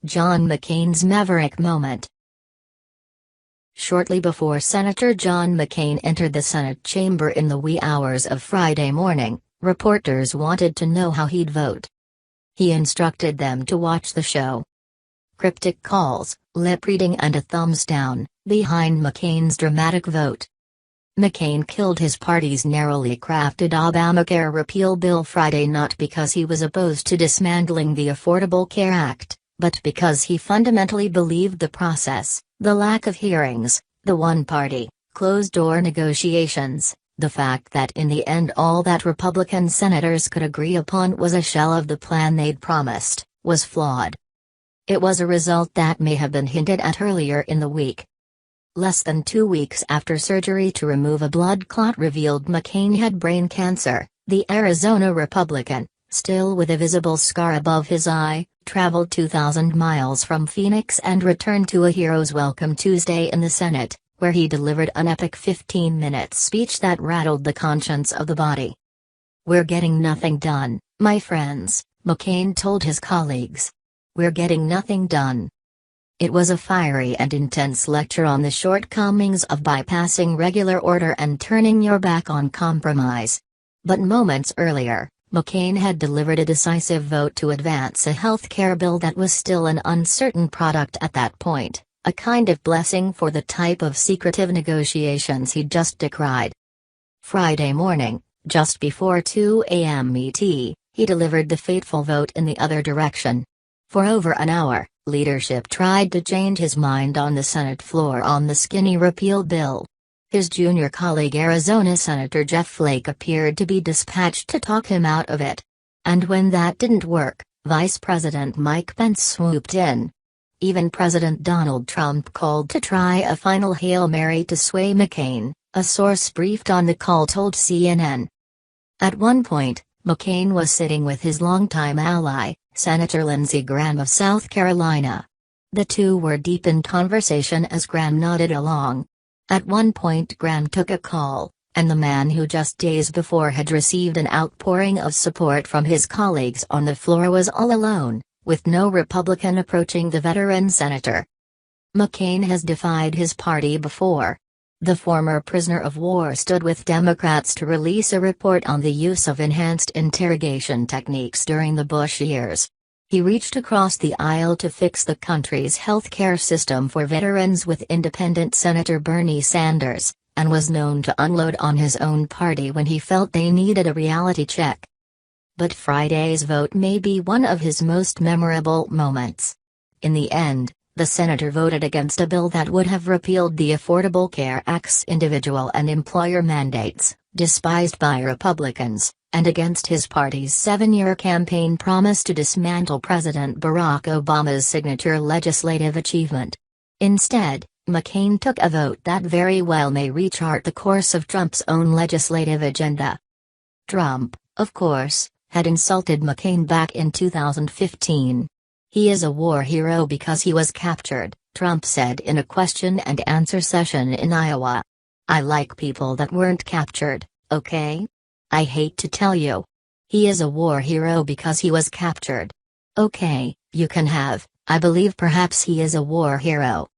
John McCain's maverick moment. Shortly before Senator John McCain entered the Senate chamber in the wee hours of Friday morning, reporters wanted to know how he'd vote. He instructed them to watch the show. Cryptic calls, lip reading and a thumbs down, behind McCain's dramatic vote. McCain killed his party's narrowly crafted Obamacare repeal bill Friday not because he was opposed to dismantling the Affordable Care Act, but because he fundamentally believed the process, the lack of hearings, the one-party, closed-door negotiations, the fact that in the end all that Republican senators could agree upon was a shell of the plan they'd promised, was flawed. It was a result that may have been hinted at earlier in the week. Less than 2 weeks after surgery to remove a blood clot revealed McCain had brain cancer, the Arizona Republican, still with a visible scar above his eye, traveled 2,000 miles from Phoenix and returned to a hero's welcome Tuesday in the Senate, where he delivered an epic 15-minute speech that rattled the conscience of the body. "We're getting nothing done, my friends," McCain told his colleagues. "We're getting nothing done." It was a fiery and intense lecture on the shortcomings of bypassing regular order and turning your back on compromise. But moments earlier, McCain had delivered a decisive vote to advance a health care bill that was still an uncertain product at that point, a kind of blessing for the type of secretive negotiations he'd just decried. Friday morning, just before 2 a.m. ET, he delivered the fateful vote in the other direction. For over an hour, leadership tried to change his mind on the Senate floor on the skinny repeal bill. His junior colleague Arizona Senator Jeff Flake appeared to be dispatched to talk him out of it. And when that didn't work, Vice President Mike Pence swooped in. Even President Donald Trump called to try a final Hail Mary to sway McCain, a source briefed on the call told CNN. At one point, McCain was sitting with his longtime ally, Senator Lindsey Graham of South Carolina. The two were deep in conversation as Graham nodded along. At one point Graham took a call, and the man who just days before had received an outpouring of support from his colleagues on the floor was all alone, with no Republican approaching the veteran senator. McCain has defied his party before. The former prisoner of war stood with Democrats to release a report on the use of enhanced interrogation techniques during the Bush years. He reached across the aisle to fix the country's health care system for veterans with independent Senator Bernie Sanders, and was known to unload on his own party when he felt they needed a reality check. But Friday's vote may be one of his most memorable moments. In the end, the senator voted against a bill that would have repealed the Affordable Care Act's individual and employer mandates, despised by Republicans, and against his party's 7-year campaign promise to dismantle President Barack Obama's signature legislative achievement. Instead, McCain took a vote that very well may rechart the course of Trump's own legislative agenda. Trump, of course, had insulted McCain back in 2015. "He is a war hero because he was captured," Trump said in a question-and-answer session in Iowa. "I like people that weren't captured, okay? I hate to tell you. He is a war hero because he was captured. Okay, you can have, I believe perhaps he is a war hero."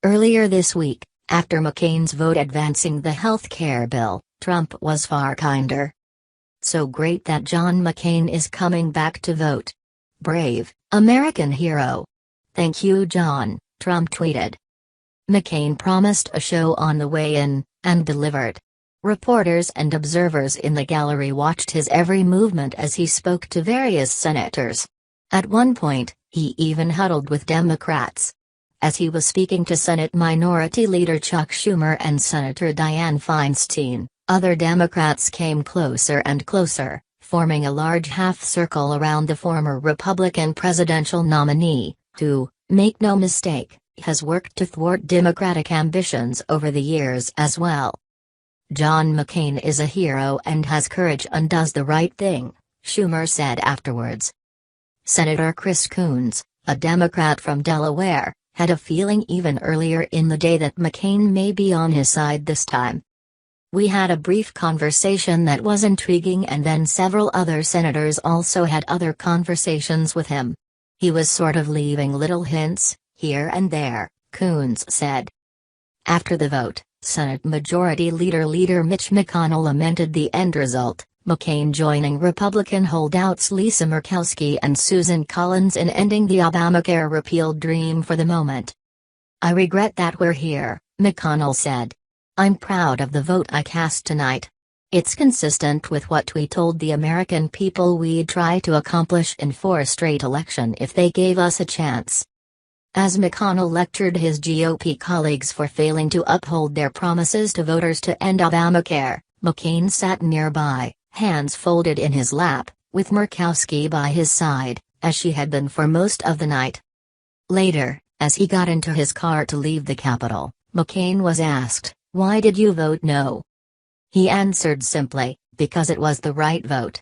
Earlier this week, after McCain's vote advancing the health care bill, Trump was far kinder. "So great that John McCain is coming back to vote. Brave, American hero. Thank you, John," Trump tweeted. McCain promised a show on the way in, and delivered. Reporters and observers in the gallery watched his every movement as he spoke to various senators. At one point, he even huddled with Democrats. As he was speaking to Senate Minority Leader Chuck Schumer and Senator Dianne Feinstein, other Democrats came closer and closer, forming a large half-circle around the former Republican presidential nominee, who, make no mistake, has worked to thwart Democratic ambitions over the years as well. "John McCain is a hero and has courage and does the right thing," Schumer said afterwards. Senator Chris Coons, a Democrat from Delaware, had a feeling even earlier in the day that McCain may be on his side this time. "We had a brief conversation that was intriguing, and then several other senators also had other conversations with him. He was sort of leaving little hints, here and there, Coons said. After the vote, Senate Majority Leader Mitch McConnell lamented the end result, McCain joining Republican holdouts Lisa Murkowski and Susan Collins in ending the Obamacare repeal dream for the moment. "I regret that we're here," McConnell said. "I'm proud of the vote I cast tonight. It's consistent with what we told the American people we'd try to accomplish in 4 straight elections if they gave us a chance." As McConnell lectured his GOP colleagues for failing to uphold their promises to voters to end Obamacare, McCain sat nearby, hands folded in his lap, with Murkowski by his side, as she had been for most of the night. Later, as he got into his car to leave the Capitol, McCain was asked, "Why did you vote no?" He answered simply, "Because it was the right vote."